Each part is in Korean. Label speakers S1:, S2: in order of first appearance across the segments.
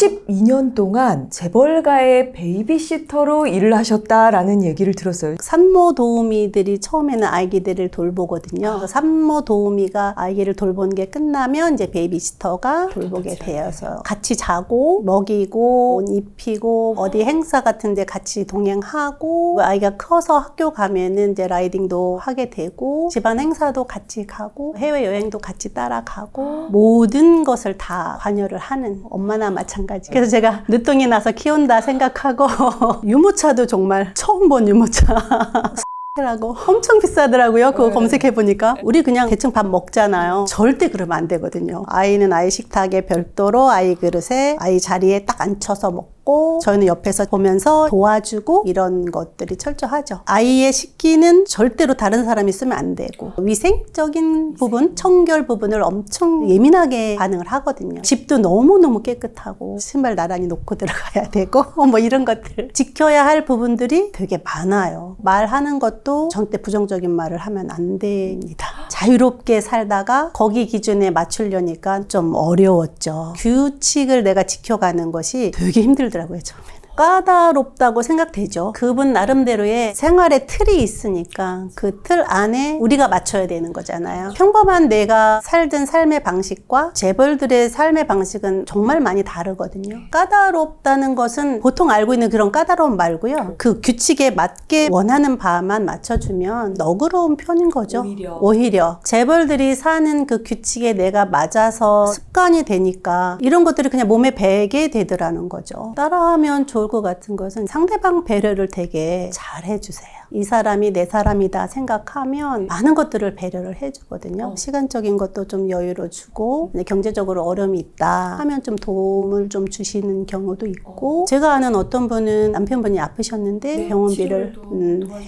S1: 22년 동안 재벌가의 베이비시터로 일을 하셨다라는 얘기를 들었어요.
S2: 산모 도우미들이 처음에는 아기들을 돌보거든요. 그래서 산모 도우미가 아기를 돌보는 게 끝나면 이제 베이비시터가 돌보게 되어서 같이 자고 먹이고 옷 입히고 어디 행사 같은 데 같이 동행하고 아이가 커서 학교 가면은 이제 라이딩도 하게 되고 집안 행사도 같이 가고 해외여행도 같이 따라가고 모든 것을 다 관여를 하는 엄마나 마찬가지. 그래서 제가 늦둥이 나서 키운다 생각하고 유모차도 정말 처음 본 유모차 라고 엄청 비싸더라고요. 그거 검색해보니까. 우리 그냥 대충 밥 먹잖아요. 절대 그러면 안 되거든요. 아이는 아이 식탁에 별도로 아이 그릇에 아이 자리에 딱 앉혀서 먹고 저희는 옆에서 보면서 도와주고 이런 것들이 철저하죠. 아이의 식기는 절대로 다른 사람이 쓰면 안 되고 위생적인 부분, 청결 부분을 엄청 예민하게 반응을 하거든요. 집도 너무너무 깨끗하고 신발 나란히 놓고 들어가야 되고 뭐 이런 것들 지켜야 할 부분들이 되게 많아요. 말하는 것도 절대 부정적인 말을 하면 안 됩니다. 자유롭게 살다가 거기 기준에 맞추려니까 좀 어려웠죠. 규칙을 내가 지켜가는 것이 되게 힘들더라고요, 처음에는. 까다롭다고 생각되죠. 그분 나름대로의 생활의 틀이 있으니까 그 틀 안에 우리가 맞춰야 되는 거잖아요. 평범한 내가 살던 삶의 방식과 재벌들의 삶의 방식은 정말 많이 다르거든요. 까다롭다는 것은 보통 알고 있는 그런 까다로움 말고요. 그 규칙에 맞게 원하는 바만 맞춰주면 너그러운 편인 거죠. 오히려 재벌들이 사는 그 규칙에 내가 맞아서 습관이 되니까 이런 것들이 그냥 몸에 배게 되더라는 거죠. 따라하면 좋을 것 같은 것은 상대방 배려를 되게 잘 해주세요. 이 사람이 내 사람이다 생각하면 많은 것들을 배려를 해주거든요. 시간적인 것도 좀 여유로 주고 경제적으로 어려움이 있다 하면 좀 도움을 좀 주시는 경우도 있고 제가 아는 어떤 분은 남편분이 아프셨는데 병원비를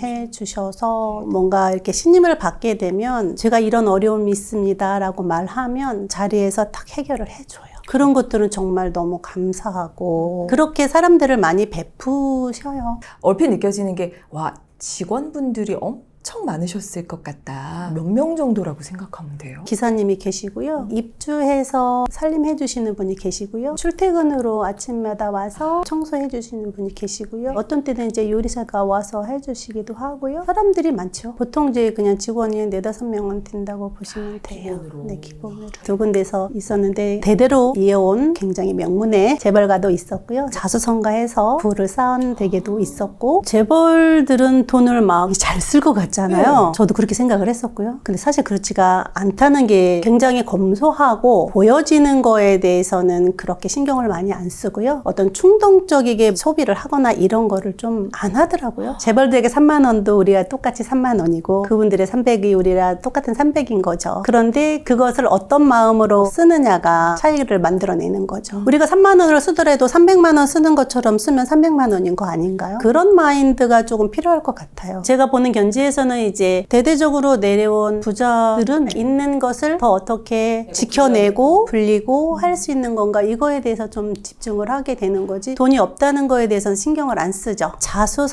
S2: 해주셔서 뭔가 이렇게 신임을 받게 되면 제가 이런 어려움이 있습니다 라고 말하면 자리에서 딱 해결을 해줘요. 그런 것들은 정말 너무 감사하고 그렇게 사람들을 많이 베푸셔요.
S1: 얼핏 느껴지는 게 와, 직원분들이 엄청 많으셨을 것 같다. 몇 명 정도라고 생각하면 돼요?
S2: 기사님이 계시고요. 입주해서 살림해 주시는 분이 계시고요. 출퇴근으로 아침마다 와서 청소해 주시는 분이 계시고요. 어떤 때는 이제 요리사가 와서 해 주시기도 하고요. 사람들이 많죠. 보통 이제 그냥 직원이 4-5명은 된다고 보시면 돼요.
S1: 기본으로.
S2: 네, 기본으로. 두 군데서 있었는데 대대로 이어온 굉장히 명문의 재벌가도 있었고요. 자수성가해서 부를 쌓은 대게도 있었고 재벌들은 돈을 막 잘 쓸 것 같잖아요. 저도 그렇게 생각을 했었고요. 근데 사실 그렇지가 않다는 게 굉장히 검소하고 보여지는 거에 대해서는 그렇게 신경을 많이 안 쓰고요. 어떤 충동적이게 소비를 하거나 이런 거를 좀 안 하더라고요. 재벌들에게 3만 원도 우리가 똑같이 3만 원이고 그분들의 300이 우리랑 똑같은 300인 거죠. 그런데 그것을 어떤 마음으로 쓰느냐가 차이를 만들어내는 거죠. 우리가 3만 원을 쓰더라도 300만 원 쓰는 것처럼 쓰면 300만 원인 거 아닌가요? 그런 마인드가 조금 필요할 것 같아요. 제가 보는 견지에서는 이제 대대적으로 내려온 부자들은 있는 것을 더 어떻게 지켜내고 불리고 할 수 있는 건가 이거에 대해서 좀 집중을 하게 되는 거지 돈이 없다는 거에 대해서는 신경을 안 쓰죠.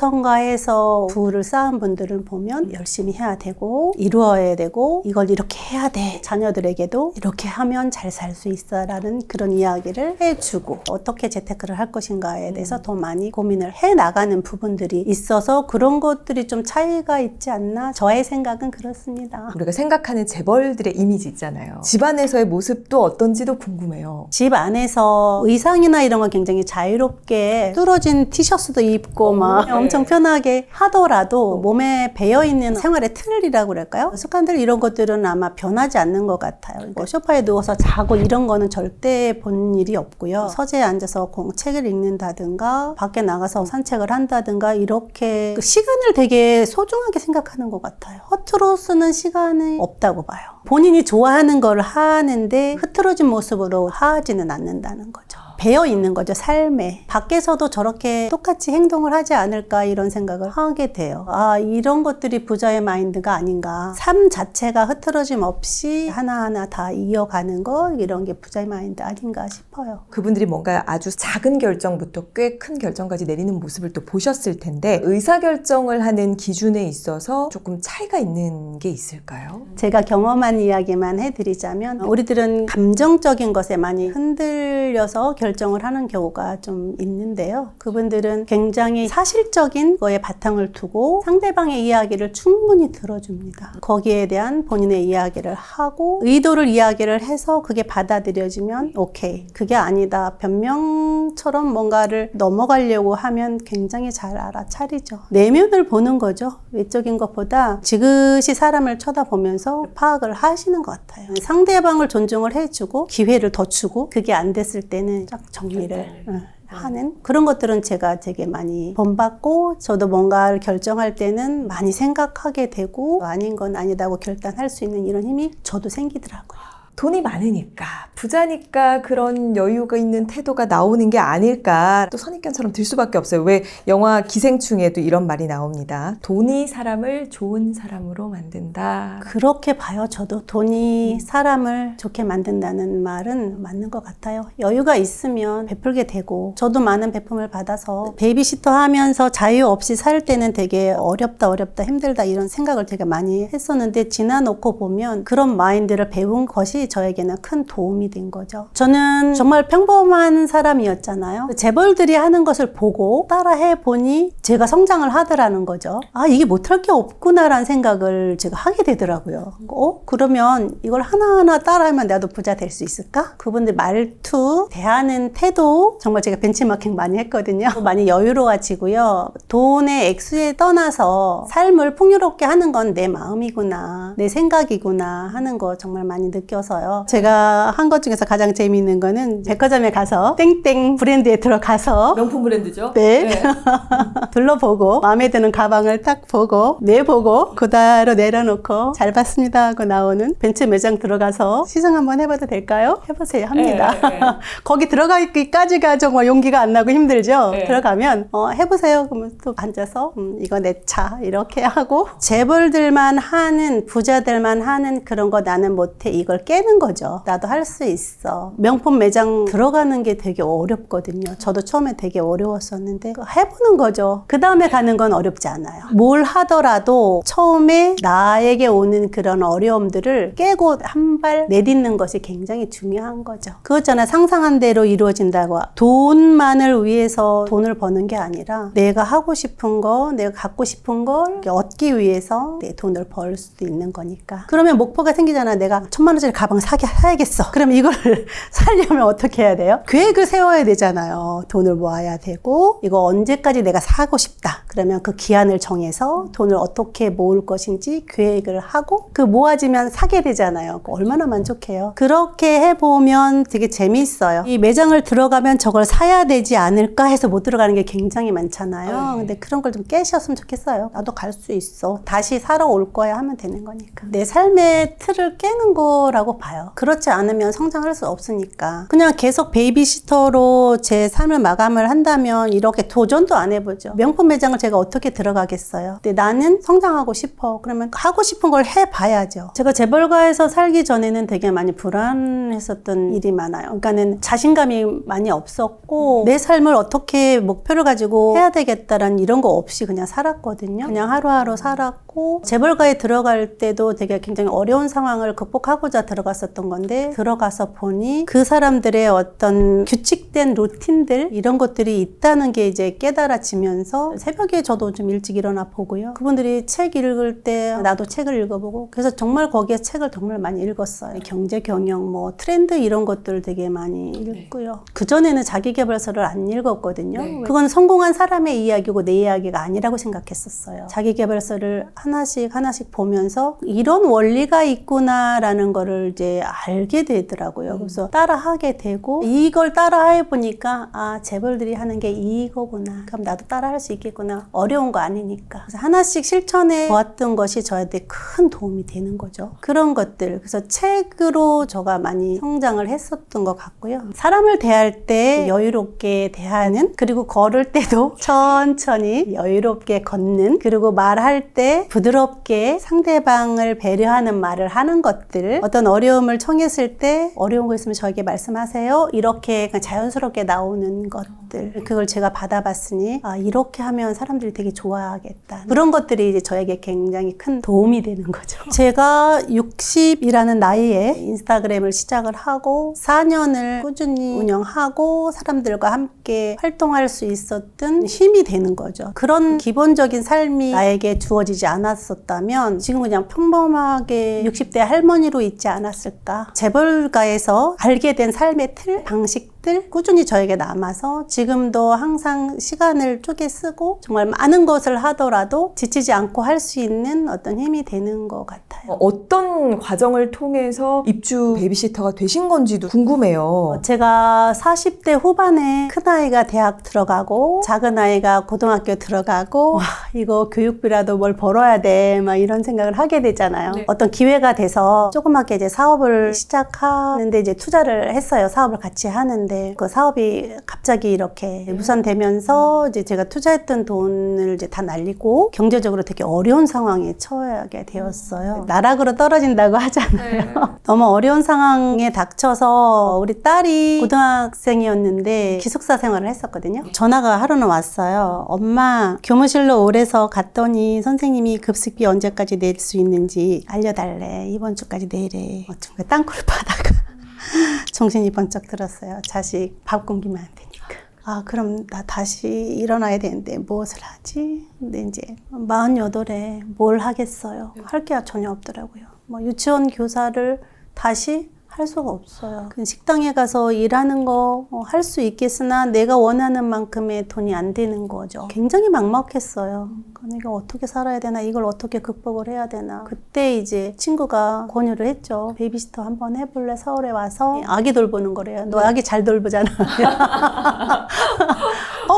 S2: 자수성가해서 부를 쌓은 분들을 보면 열심히 해야 되고 이루어야 되고 이걸 이렇게 해야 돼. 자녀들에게도 이렇게 하면 잘 살 수 있어 라는 그런 이야기를 해주고 어떻게 재테크를 할 것인가에 대해서 더 많이 고민을 해나가는 부분들이 있어서 그런 것들이 좀 차이가 있지 않나 저의 생각은 그렇습니다.
S1: 우리가 생각하는 재벌들의 이미지 있잖아요. 집안에서의 모습도 어떤지도 궁금해요.
S2: 집 안에서 의상이나 이런 건 굉장히 자유롭게 뚫어진 티셔츠도 입고 막 엄청 편하게 하더라도 몸에 배어있는 생활의 틀이라고 그럴까요? 습관들 이런 것들은 아마 변하지 않는 것 같아요. 뭐 소파에 누워서 자고 이런 거는 절대 본 일이 없고요. 서재에 앉아서 책을 읽는다든가 밖에 나가서 산책을 한다든가 이렇게 그 시간을 되게 소중하게 생각하는 것 같아요. 허투루 쓰는 시간이 없다고 봐요. 본인이 좋아하는 걸 하는데 흐트러진 모습으로 하지는 않는다는 거죠. 배어 있는 거죠, 삶에. 밖에서도 저렇게 똑같이 행동을 하지 않을까 이런 생각을 하게 돼요. 아, 이런 것들이 부자의 마인드가 아닌가. 삶 자체가 흐트러짐 없이 하나하나 다 이어가는 거 이런 게 부자의 마인드 아닌가 싶어요.
S1: 그분들이 뭔가 아주 작은 결정부터 꽤 큰 결정까지 내리는 모습을 또 보셨을 텐데 의사결정을 하는 기준에 있어서 조금 차이가 있는 게 있을까요?
S2: 제가 경험한 이야기만 해드리자면 우리들은 감정적인 것에 많이 흔들려서 결정을 하는 경우가 좀 있는데요. 그분들은 굉장히 사실적인 거에 바탕을 두고 상대방의 이야기를 충분히 들어줍니다. 거기에 대한 본인의 이야기를 하고 의도를 이야기를 해서 그게 받아들여지면 오케이. 그게 아니다. 변명처럼 뭔가를 넘어가려고 하면 굉장히 잘 알아차리죠. 내면을 보는 거죠. 외적인 것보다 지그시 사람을 쳐다보면서 파악을 하시는 것 같아요. 상대방을 존중을 해주고 기회를 더 주고 그게 안 됐을 때는 딱 정리를 하는 그런 것들은 제가 되게 많이 본받고 저도 뭔가를 결정할 때는 많이 생각하게 되고 아닌 건 아니다고 결단할 수 있는 이런 힘이 저도 생기더라고요.
S1: 돈이 많으니까, 부자니까 그런 여유가 있는 태도가 나오는 게 아닐까. 또 선입견처럼 들 수밖에 없어요. 왜 영화 기생충에도 이런 말이 나옵니다. 돈이 사람을 좋은 사람으로 만든다.
S2: 그렇게 봐요. 저도 돈이 사람을 좋게 만든다는 말은 맞는 것 같아요. 여유가 있으면 베풀게 되고 저도 많은 베품을 받아서 베이비시터 하면서 자유 없이 살 때는 되게 어렵다 힘들다 이런 생각을 되게 많이 했었는데 지나놓고 보면 그런 마인드를 배운 것이 저에게는 큰 도움이 된 거죠. 저는 정말 평범한 사람이었잖아요. 재벌들이 하는 것을 보고 따라해 보니 제가 성장을 하더라는 거죠. 아, 이게 못할 게 없구나라는 생각을 제가 하게 되더라고요. 그러면 이걸 하나하나 따라하면 나도 부자 될 수 있을까? 그분들 말투, 대하는 태도 정말 제가 벤치마킹 많이 했거든요. 많이 여유로워지고요. 돈의 액수에 떠나서 삶을 풍요롭게 하는 건 내 마음이구나, 내 생각이구나 하는 거 정말 많이 느껴서 제가 한 것 중에서 가장 재미있는 거는 백화점에 가서 땡땡 브랜드에 들어가서
S1: 명품 브랜드죠?
S2: 네. 둘러보고 마음에 드는 가방을 딱 보고 내보고 그대로 내려놓고 잘 봤습니다 하고 나오는 벤츠 매장 들어가서 시승 한번 해봐도 될까요? 해보세요 합니다. 거기 들어가기까지가 정말 용기가 안 나고 힘들죠. 들어가면 해보세요 그러면 또 앉아서 이거 내 차 이렇게 하고 재벌들만 하는 부자들만 하는 그런 거 나는 못해 이걸 깨는 거죠. 나도 할 수 있어. 명품 매장 들어가는 게 되게 어렵거든요. 저도 처음에 되게 어려웠었는데 해보는 거죠. 그 다음에 가는 건 어렵지 않아요. 뭘 하더라도 처음에 나에게 오는 그런 어려움들을 깨고 한 발 내딛는 것이 굉장히 중요한 거죠. 그거잖아요. 상상한 대로 이루어진다고. 돈만을 위해서 돈을 버는 게 아니라 내가 하고 싶은 거, 내가 갖고 싶은 걸 얻기 위해서 내 돈을 벌 수도 있는 거니까. 그러면 목표가 생기잖아. 내가 1,000만 원짜리 가방 사야겠어. 그럼 이걸 사려면 어떻게 해야 돼요? 계획을 세워야 되잖아요. 돈을 모아야 되고 이거 언제까지 내가 사고 싶다. 그러면 그 기한을 정해서 돈을 어떻게 모을 것인지 계획을 하고 그 모아지면 사게 되잖아요. 얼마나 만족해요. 그렇게 해보면 되게 재미있어요. 이 매장을 들어가면 저걸 사야 되지 않을까 해서 못 들어가는 게 굉장히 많잖아요. 근데 그런 걸 좀 깨셨으면 좋겠어요. 나도 갈 수 있어. 다시 사러 올 거야 하면 되는 거니까. 내 삶의 틀을 깨는 거라고 봐요. 그렇지 않으면 성장할 수 없으니까. 그냥 계속 베이비시터로 제 삶을 마감을 한다면 이렇게 도전도 안 해보죠. 명품 매장을 제가 어떻게 들어가겠어요. 근데 나는 성장하고 싶어. 그러면 하고 싶은 걸 해봐야죠. 제가 재벌가에서 살기 전에는 되게 많이 불안했었던 일이 많아요. 그러니까는 자신감이 많이 없었고 내 삶을 어떻게 목표를 가지고 해야 되겠다라는 이런 거 없이 그냥 살았거든요. 그냥 하루하루 살았고 재벌가에 들어갈 때도 되게 굉장히 어려운 상황을 극복하고자 들어갔었던 건데 들어가서 보니 그 사람들의 어떤 규칙된 루틴들 이런 것들이 있다는 게 이제 깨달아지면서 새벽에 저도 좀 일찍 일어나 보고요. 그분들이 책 읽을 때 나도 책을 읽어보고 그래서 정말 거기에 책을 정말 많이 읽었어요. 경제, 경영, 뭐 트렌드 이런 것들 되게 많이 읽고요. 그전에는 자기계발서를 안 읽었거든요. 그건 성공한 사람의 이야기고 내 이야기가 아니라고 생각했었어요. 자기계발서를 하나씩 보면서 이런 원리가 있구나라는 거를 이제 알게 되더라고요. 그래서 따라하게 되고 이걸 따라해 보니까 아 재벌들이 하는 게 이거구나. 그럼 나도 따라할 수 있겠구나. 어려운 거 아니니까. 그래서 하나씩 실천해 보았던 것이 저한테 큰 도움이 되는 거죠. 그런 것들. 그래서 책으로 제가 많이 성장을 했었던 것 같고요. 사람을 대할 때 여유롭게 대하는 그리고 걸을 때도 천천히 여유롭게 걷는 그리고 말할 때 부드럽게 상대방을 배려하는 말을 하는 것들 어떤 어려움을 청했을 때 어려운 거 있으면 저에게 말씀하세요. 이렇게 그냥 자연스럽게 나오는 것들 것들, 그걸 제가 받아봤으니 아, 이렇게 하면 사람들이 되게 좋아하겠다. 그런 것들이 이제 저에게 굉장히 큰 도움이 되는 거죠. 제가 60이라는 나이에 인스타그램을 시작을 하고 4년을 꾸준히 운영하고 사람들과 함께 활동할 수 있었던 힘이 되는 거죠. 그런 기본적인 삶이 나에게 주어지지 않았었다면 지금 그냥 평범하게 60대 할머니로 있지 않았을까. 재벌가에서 알게 된 삶의 틀, 방식들 꾸준히 저에게 남아서 지금도 항상 시간을 쪼개 쓰고 정말 많은 것을 하더라도 지치지 않고 할 수 있는 어떤 힘이 되는 것 같아요.
S1: 어떤 과정을 통해서 입주 베이비시터가 되신 건지도 궁금해요.
S2: 제가 40대 후반에 큰아이가 대학 들어가고 작은아이가 고등학교 들어가고 와, 이거 교육비라도 뭘 벌어야 돼 막 이런 생각을 하게 되잖아요.
S1: 네.
S2: 어떤 기회가 돼서 조그맣게 이제 사업을 시작하는데 이제 투자를 했어요. 사업을 같이 하는데 그 사업이 갑자기 이렇게 무산되면서 이제 제가 투자했던 돈을 이제 다 날리고 경제적으로 되게 어려운 상황에 처하게 되었어요. 나락으로 떨어진다고 하잖아요. 너무 어려운 상황에 닥쳐서 우리 딸이 고등학생이었는데 기숙사 생활을 했었거든요. 전화가 하루는 왔어요. 엄마, 교무실로 오래서 갔더니 선생님이 급식비 언제까지 낼 수 있는지 알려달래. 이번 주까지 내래. 정말 땅굴 파다가 정신이 번쩍 들었어요. 자식 밥 굶기면 안 되니까. 아, 그럼 나 다시 일어나야 되는데 무엇을 하지? 근데 이제 48에 뭘 하겠어요. 할 게 전혀 없더라고요. 뭐 유치원 교사를 다시 할 수가 없어요. 식당에 가서 일하는 거 할 수 있겠으나 내가 원하는 만큼의 돈이 안 되는 거죠. 굉장히 막막했어요. 내가 어떻게 살아야 되나, 이걸 어떻게 극복을 해야 되나. 그때 이제 친구가 권유를 했죠. 베이비시터 한번 해볼래? 서울에 와서 아기 돌보는 거래요. 너 아기 잘 돌보잖아.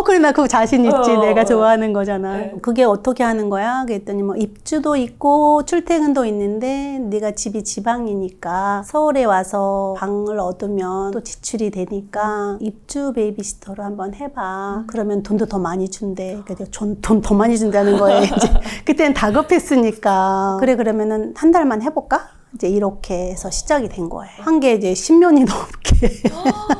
S2: 그래, 나 그거 자신 있지. 내가 좋아하는 거잖아.
S1: 네.
S2: 그게 어떻게 하는 거야? 그랬더니 뭐 입주도 있고 출퇴근도 있는데 네가 집이 지방이니까 서울에 와서 방을 얻으면 또 지출이 되니까 입주 베이비시터로 한번 해봐. 그러면 돈도 더 많이 준대. 그래서 돈 더 많이 준다는 거예요. 이제 그때는 다급했으니까. 그래, 그러면은 한 달만 해볼까? 이제 이렇게 해서 시작이 된 거예요. 한 게 이제 10년이 넘게.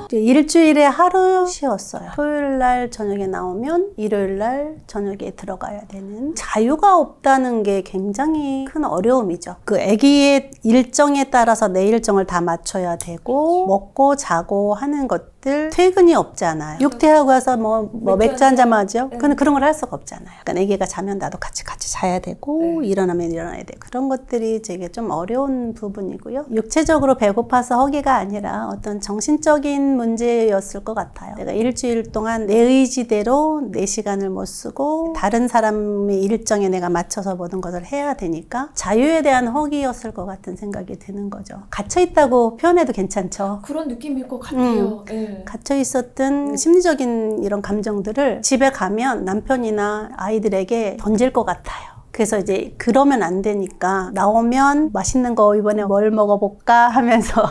S2: 이제 일주일에 하루 쉬었어요. 토요일 날 저녁에 나오면 일요일 날 저녁에 들어가야 되는. 자유가 없다는 게 굉장히 큰 어려움이죠. 그 아기의 일정에 따라서 내 일정을 다 맞춰야 되고 먹고 자고 하는 것들 퇴근이 없잖아요. 육퇴하고 와서 뭐 맥주 한잔 마죠. 근데 그런 걸 할 수가 없잖아요. 그러니까 아기가 자면 나도 같이 자야 되고 일어나면 일어나야 되고 그런 것들이 되게 좀 어려운 부분이고요. 육체적으로 배고파서 허기가 아니라 어떤 정신적인 문제였을 것 같아요. 내가 일주일 동안 내 의지대로 내 시간을 못 쓰고 다른 사람의 일정에 내가 맞춰서 모든 것을 해야 되니까 자유에 대한 허기였을 것 같은 생각이 드는 거죠. 갇혀있다고 표현해도 괜찮죠.
S1: 그런 느낌일 것 같아요.
S2: 갇혀 있었던 심리적인 이런 감정들을 집에 가면 남편이나 아이들에게 던질 것 같아요. 그래서 이제 그러면 안 되니까 나오면 맛있는 거 이번에 뭘 먹어볼까 하면서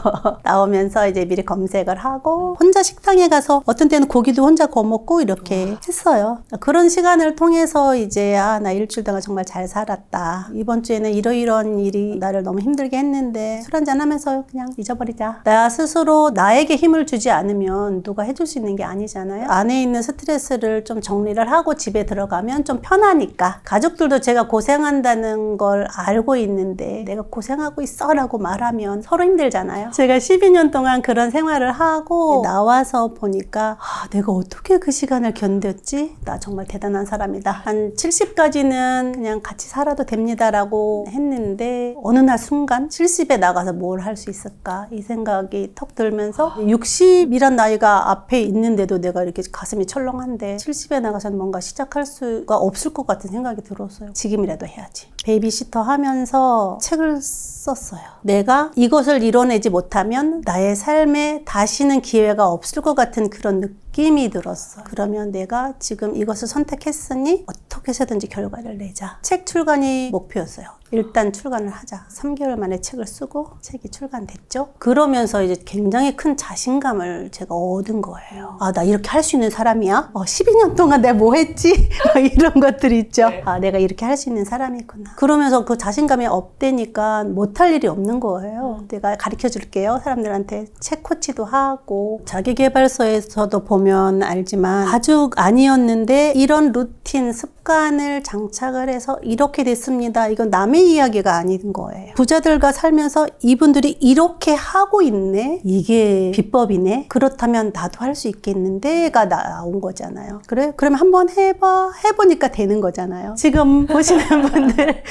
S2: 나오면서 이제 미리 검색을 하고 혼자 식당에 가서 어떤 때는 고기도 혼자 구워 먹고 이렇게 했어요. 그런 시간을 통해서 이제 나 일주일 동안 정말 잘 살았다. 이번 주에는 이러이러한 일이 나를 너무 힘들게 했는데 술 한잔 하면서 그냥 잊어버리자. 나 스스로 나에게 힘을 주지 않으면 누가 해줄 수 있는 게 아니잖아요. 안에 있는 스트레스를 좀 정리를 하고 집에 들어가면 좀 편하니까. 가족들도 제가 고생한다는 걸 알고 있는데 내가 고생하고 있어 라고 말하면 서로 힘들잖아요. 제가 12년 동안 그런 생활을 하고 나와서 보니까 내가 어떻게 그 시간을 견뎠지? 나 정말 대단한 사람이다. 한 70까지는 그냥 같이 살아도 됩니다라고 했는데 어느 날 순간 70에 나가서 뭘 할 수 있을까? 이 생각이 턱 들면서 60이란 나이가 앞에 있는데도 내가 이렇게 가슴이 철렁한데 70에 나가서는 뭔가 시작할 수가 없을 것 같은 생각이 들었어요. 지금이라도 해야지. 베이비시터 하면서 책을 썼어요. 내가 이것을 이뤄내지 못하면 나의 삶에 다시는 기회가 없을 것 같은 그런 느낌이 들었어요. 그러면 내가 지금 이것을 선택했으니 어떻게 해서든지 결과를 내자. 책 출간이 목표였어요. 일단 출간을 하자. 3개월 만에 책을 쓰고 책이 출간됐죠. 그러면서 이제 굉장히 큰 자신감을 제가 얻은 거예요. 나 이렇게 할 수 있는 사람이야? 12년 동안 내가 뭐 했지? 이런 것들 있죠. 내가 이렇게 할 수 있는 사람이구나. 그러면서 그 자신감이 업되니까 못할 일이 없는 거예요. 내가 가르쳐 줄게요. 사람들한테 책 코치도 하고 자기계발서에서도 보면 보면 알지만 가족 아니었는데 이런 루틴, 습관을 장착을 해서 이렇게 됐습니다. 이건 남의 이야기가 아닌 거예요. 부자들과 살면서 이분들이 이렇게 하고 있네? 이게 비법이네? 그렇다면 나도 할 수 있겠는데가 나온 거잖아요. 그래? 그럼 한번 해보니까 되는 거잖아요. 지금 보시는 분들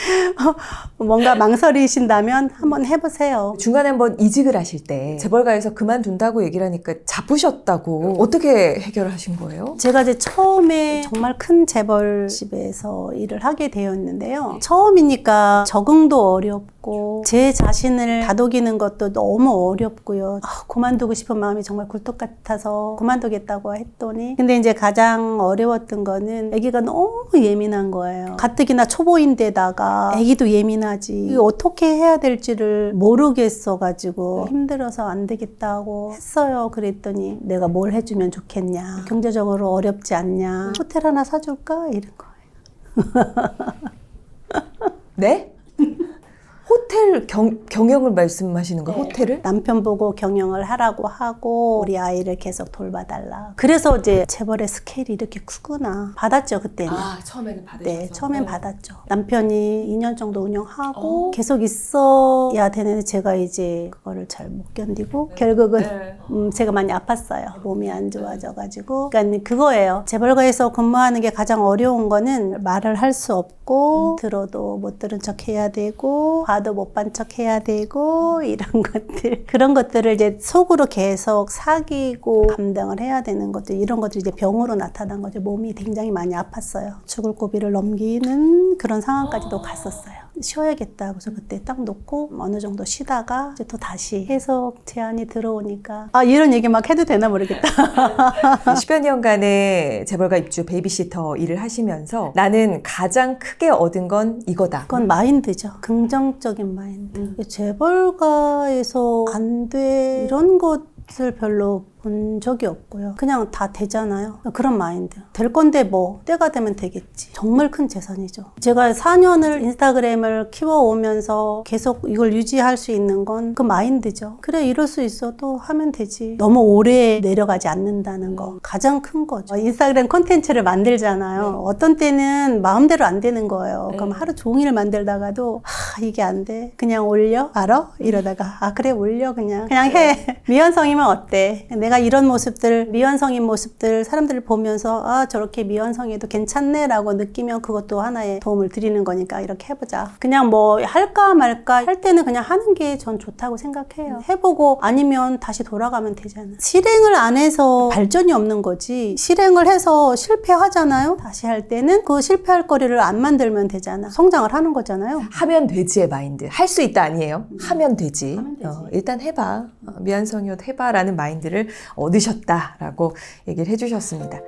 S2: 뭔가 망설이신다면 한번 해보세요.
S1: 중간에 한번 이직을 하실 때 재벌가에서 그만둔다고 얘기를 하니까 자부셨다고 어떻게 해결하신 거예요?
S2: 제가 이제 처음에 정말 큰 재벌집에서 일을 하게 되었는데요. 처음이니까 적응도 어렵고 제 자신을 다독이는 것도 너무 어렵고요. 그만두고 싶은 마음이 정말 굴뚝 같아서 그만두겠다고 했더니 근데 이제 가장 어려웠던 거는 아기가 너무 예민한 거예요. 가뜩이나 초보인데다가 아기도 예민하지. 이거 어떻게 해야 될지를 모르겠어가지고 힘들어서 안 되겠다고 했어요. 그랬더니 내가 뭘 해주면 좋겠냐. 경제적으로 어렵지 않냐. 호텔 하나 사줄까? 이런 거예요.
S1: 네? 호텔 경영을 말씀하시는 거예요?
S2: 네.
S1: 호텔을?
S2: 남편 보고 경영을 하라고 하고 우리 아이를 계속 돌봐달라. 그래서 이제 재벌의 스케일이 이렇게 크구나. 받았죠 그때는.
S1: 처음에는 받으셨어요?
S2: 네, 처음엔 받았죠. 남편이 2년 정도 운영하고 계속 있어야 되는데 제가 이제 그거를 잘 못 견디고 결국은 제가 많이 아팠어요. 몸이 안 좋아져가지고. 그러니까 그거예요. 재벌가에서 근무하는 게 가장 어려운 거는 말을 할 수 없고 들어도 못 들은 척 해야 되고 봐도 못 반 척 해야 되고 이런 것들. 그런 것들을 이제 속으로 계속 사귀고 감당을 해야 되는 것들. 이런 것들이 이제 병으로 나타난 거죠. 몸이 굉장히 많이 아팠어요. 죽을 고비를 넘기는 그런 상황까지도 갔었어요. 쉬어야겠다. 그래서 그때 딱 놓고 어느 정도 쉬다가 이제 또 다시 계속 제안이 들어오니까 이런 얘기 막 해도 되나 모르겠다.
S1: 10여 년간의 재벌가 입주 베이비시터 일을 하시면서 나는 가장 크게 얻은 건 이거다.
S2: 그건 마인드죠. 긍정적인 마인드. 재벌가에서 안 돼 이런 것을 별로 본 적이 없고요. 그냥 다 되잖아요. 그런 마인드. 될 건데 뭐 때가 되면 되겠지. 정말 큰 재산이죠. 제가 4년을 인스타그램을 키워오면서 계속 이걸 유지할 수 있는 건 그 마인드죠. 그래 이럴 수 있어도 하면 되지. 너무 오래 내려가지 않는다는 거. 가장 큰 거죠. 인스타그램 콘텐츠를 만들잖아요. 어떤 때는 마음대로 안 되는 거예요. 그럼 하루 종일 만들다가도 이게 안 돼. 그냥 올려? 알아? 이러다가 그래 올려 그냥 해. 미완성이면 어때? 내가 이런 모습들, 미완성인 모습들 사람들을 보면서 저렇게 미완성해도 괜찮네 라고 느끼면 그것도 하나의 도움을 드리는 거니까 이렇게 해보자. 그냥 뭐 할까 말까 할 때는 그냥 하는 게 전 좋다고 생각해요. 해보고 아니면 다시 돌아가면 되잖아. 실행을 안 해서 발전이 없는 거지. 실행을 해서 실패하잖아요. 다시 할 때는 그 실패할 거리를 안 만들면 되잖아. 성장을 하는 거잖아요.
S1: 하면 되지의 마인드. 할 수 있다 아니에요? 하면 되지. 일단 해봐. 미완성이어도 해봐 라는 마인드를 얻으셨다라고 얘기를 해주셨습니다.